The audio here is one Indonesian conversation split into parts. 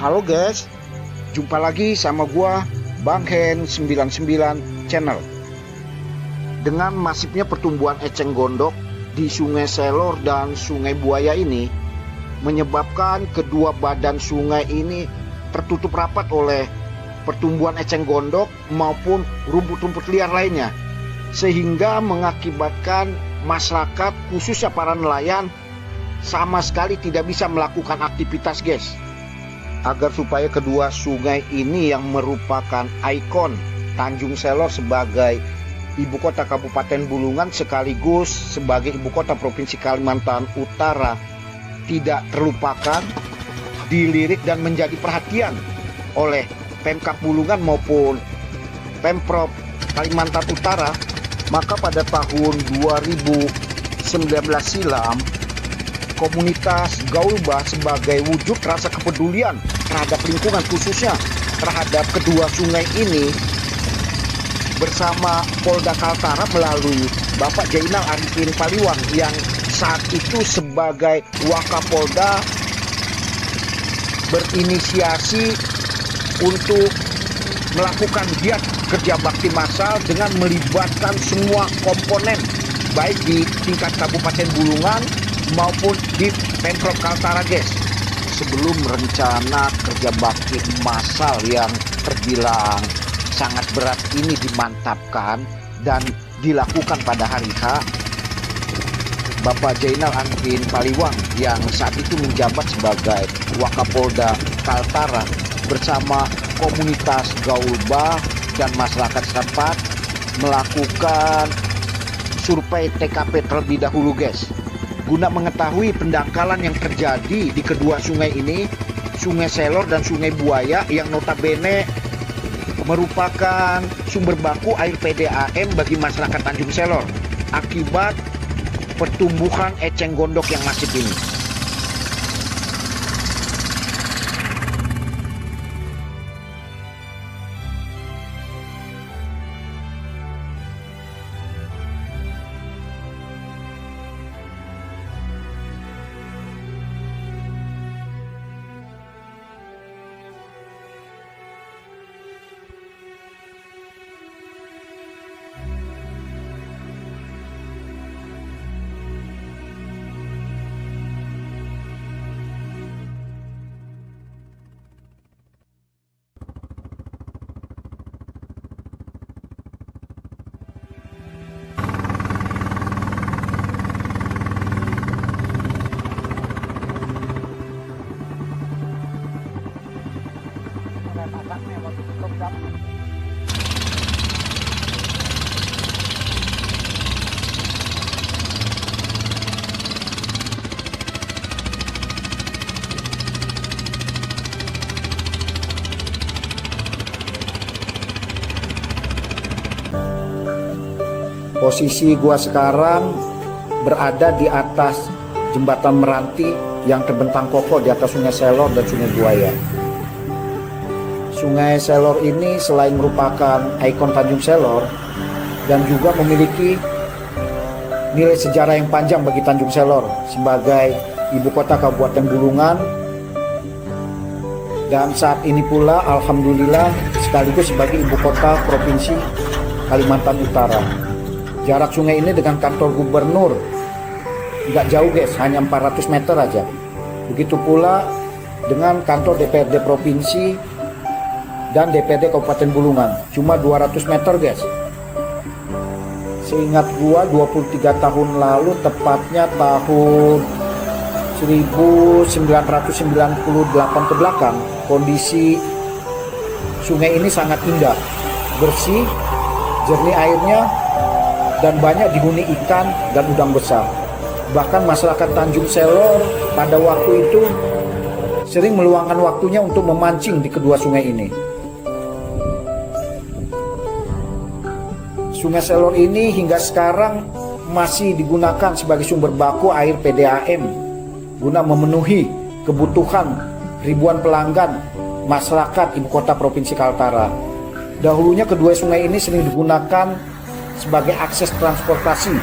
Halo guys, jumpa lagi sama gua Bang Hen 99 Channel. Dengan masifnya pertumbuhan eceng gondok di Sungai Selor dan Sungai Buaya ini menyebabkan kedua badan sungai ini tertutup rapat oleh pertumbuhan eceng gondok maupun rumput-rumput liar lainnya, sehingga mengakibatkan masyarakat khususnya para nelayan sama sekali tidak bisa melakukan aktivitas guys. Agar supaya kedua sungai ini yang merupakan ikon Tanjung Selor sebagai ibu kota Kabupaten Bulungan sekaligus sebagai ibu kota Provinsi Kalimantan Utara tidak terlupakan, dilirik dan menjadi perhatian oleh Pemkab Bulungan maupun Pemprov Kalimantan Utara, maka pada tahun 2019 silam komunitas Gaulba sebagai wujud rasa kepedulian terhadap lingkungan khususnya terhadap kedua sungai ini bersama Polda Kaltara melalui Bapak Jainal Arifin Paliwang yang saat itu sebagai Wakapolda berinisiasi untuk melakukan giat kerja bakti massal dengan melibatkan semua komponen baik di tingkat Kabupaten Bulungan maupun di Pemprov Kaltara guys. Sebelum rencana kerja bakti massal yang terbilang sangat berat ini dimantapkan dan dilakukan pada hari H, Bapak Jainal Arifin Paliwang yang saat itu menjabat sebagai Wakapolda Kaltara bersama komunitas Gaulba dan masyarakat setempat melakukan survei TKP terlebih dahulu guys, guna mengetahui pendangkalan yang terjadi di kedua sungai ini, Sungai Selor dan Sungai Buaya yang notabene merupakan sumber baku air PDAM bagi masyarakat Tanjung Selor akibat pertumbuhan eceng gondok yang masif ini. Posisi gua sekarang berada di atas jembatan Meranti yang terbentang kokoh di atas Sungai Selor dan Sungai Buaya. Sungai Selor ini selain merupakan ikon Tanjung Selor dan juga memiliki nilai sejarah yang panjang bagi Tanjung Selor sebagai ibu kota Kabupaten Bulungan, dan saat ini pula alhamdulillah sekaligus sebagai ibu kota Provinsi Kalimantan Utara. Jarak sungai ini dengan kantor gubernur nggak jauh guys, hanya 400 meter aja. Begitu pula dengan kantor DPRD Provinsi dan DPRD Kabupaten Bulungan, cuma 200 meter guys. Seingat gua 23 tahun lalu, tepatnya tahun 1998 ke belakang, kondisi sungai ini sangat indah, bersih, jernih airnya, dan banyak dihuni ikan dan udang besar. Bahkan masyarakat Tanjung Selor pada waktu itu sering meluangkan waktunya untuk memancing di kedua sungai ini. Sungai Selor ini hingga sekarang masih digunakan sebagai sumber baku air PDAM guna memenuhi kebutuhan ribuan pelanggan masyarakat ibu kota Provinsi Kaltara. Dahulunya kedua sungai ini sering digunakan sebagai akses transportasi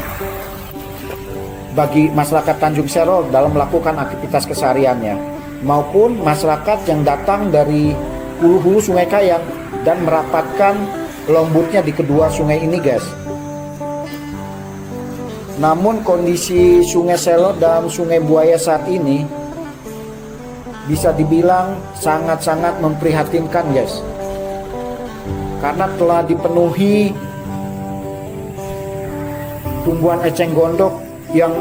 bagi masyarakat Tanjung Selor dalam melakukan aktivitas kesehariannya. maupun masyarakat yang datang dari hulu-hulu Sungai Kayan dan merapatkan lombutnya di kedua sungai ini, guys. Namun kondisi Sungai Selor dan Sungai Buaya saat ini bisa dibilang sangat-sangat memprihatinkan, guys, karena telah dipenuhi tumbuhan eceng gondok yang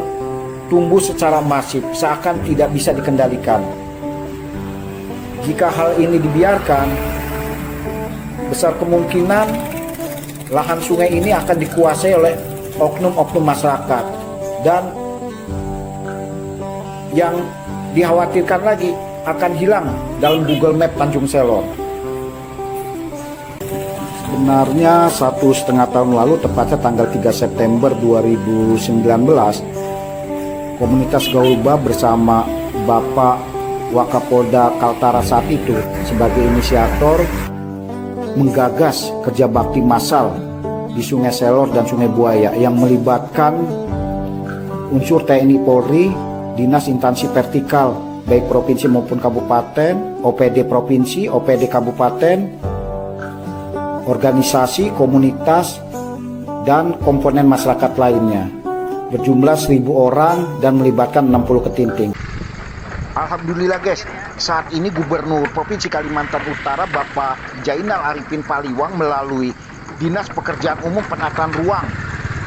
tumbuh secara masif, seakan tidak bisa dikendalikan. Jika hal ini dibiarkan, besar kemungkinan lahan sungai ini akan dikuasai oleh oknum-oknum masyarakat, dan yang dikhawatirkan lagi akan hilang dalam Google Map Tanjung Selor. Sebenarnya 1,5 tahun lalu, tepatnya tanggal 3 September 2019, komunitas Gaulba bersama Bapak Wakapolda Kaltara saat itu sebagai inisiator menggagas kerja bakti massal di Sungai Selor dan Sungai Buaya yang melibatkan unsur TNI Polri, dinas instansi vertikal baik provinsi maupun kabupaten, OPD provinsi, OPD kabupaten, organisasi, komunitas, dan komponen masyarakat lainnya, berjumlah 1.000 orang dan melibatkan 60 ketinting. Alhamdulillah, guys, saat ini Gubernur Provinsi Kalimantan Utara Bapak Jainal Arifin Paliwang melalui Dinas Pekerjaan Umum, Penataan Ruang,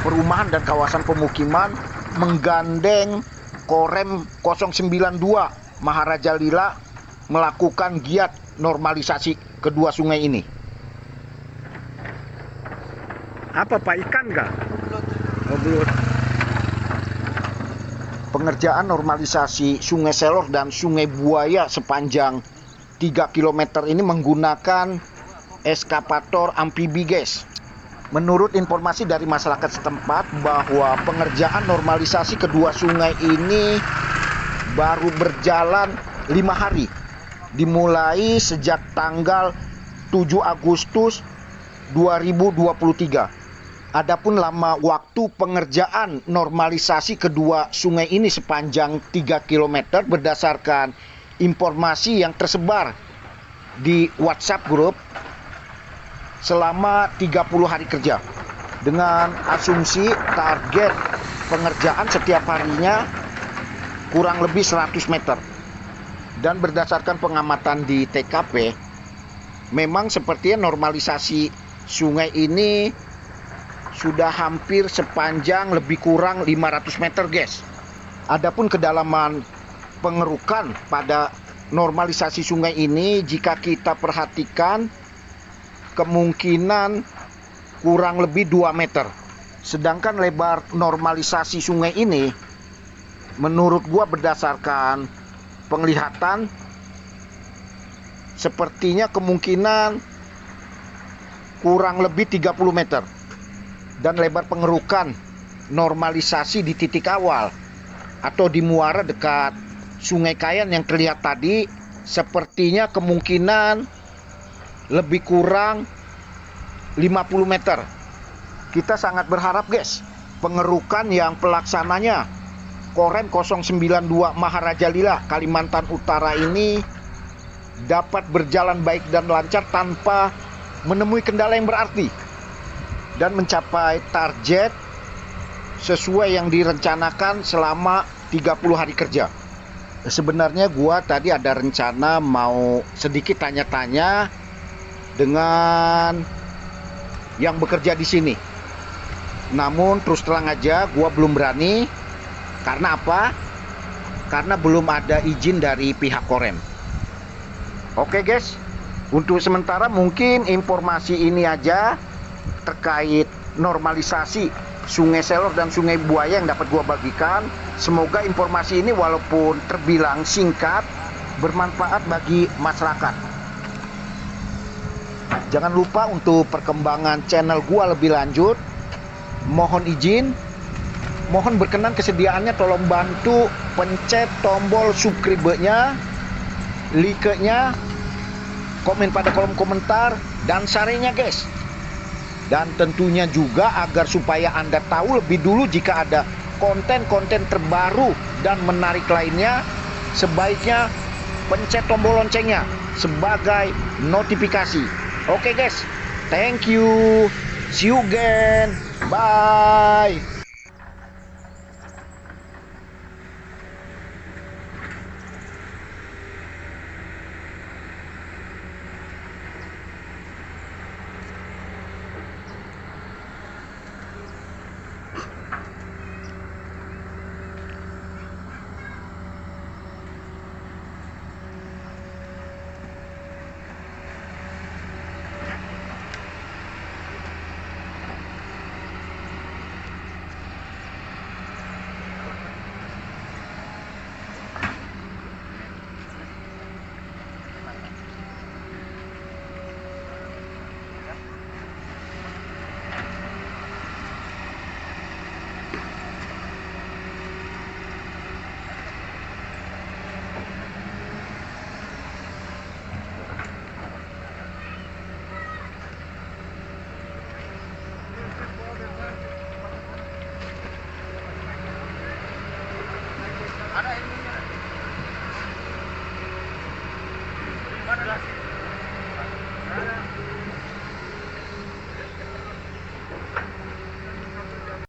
Perumahan dan Kawasan Pemukiman menggandeng Korem 092 Maharaja Lila melakukan giat normalisasi kedua sungai ini. Apa Pak, ikan nggak? Oh, belut. Pengerjaan normalisasi Sungai Selor dan Sungai Buaya sepanjang 3 km ini menggunakan eskavator amfibi, guys. Menurut informasi dari masyarakat setempat bahwa pengerjaan normalisasi kedua sungai ini baru berjalan 5 hari, dimulai sejak tanggal 7 Agustus 2023. Adapun lama waktu pengerjaan normalisasi kedua sungai ini sepanjang 3 km berdasarkan informasi yang tersebar di WhatsApp grup selama 30 hari kerja, dengan asumsi target pengerjaan setiap harinya kurang lebih 100 meter. Dan berdasarkan pengamatan di TKP, memang sepertinya normalisasi sungai ini sudah hampir sepanjang lebih kurang 500 meter, guys. Adapun kedalaman pengerukan pada normalisasi sungai ini, jika kita perhatikan, kemungkinan kurang lebih 2 meter. Sedangkan lebar normalisasi sungai ini, menurut gua berdasarkan penglihatan, sepertinya kemungkinan kurang lebih 30 meter. Dan lebar pengerukan normalisasi di titik awal atau di muara dekat Sungai Kayan yang terlihat tadi, sepertinya kemungkinan lebih kurang 50 meter. Kita sangat berharap, guys, pengerukan yang pelaksananya Korem 092 Maharaja Lila Kalimantan Utara ini dapat berjalan baik dan lancar tanpa menemui kendala yang berarti dan mencapai target sesuai yang direncanakan selama 30 hari kerja. Sebenarnya gua tadi ada rencana mau sedikit tanya-tanya dengan yang bekerja di sini. Namun terus terang aja gua belum berani. Karena apa? Karena belum ada izin dari pihak Korem. Oke, guys, untuk sementara mungkin informasi ini aja terkait normalisasi Sungai Selor dan Sungai Buaya yang dapat gua bagikan. Semoga informasi ini walaupun terbilang singkat bermanfaat bagi masyarakat. Jangan lupa untuk perkembangan channel gua lebih lanjut, mohon izin, mohon berkenan kesediaannya tolong bantu pencet tombol subscribe-nya, like-nya, komen pada kolom komentar, dan share-nya, guys. Dan tentunya juga agar supaya Anda tahu lebih dulu jika ada konten-konten terbaru dan menarik lainnya, sebaiknya pencet tombol loncengnya sebagai notifikasi. Oke guys, thank you. See you again. Bye.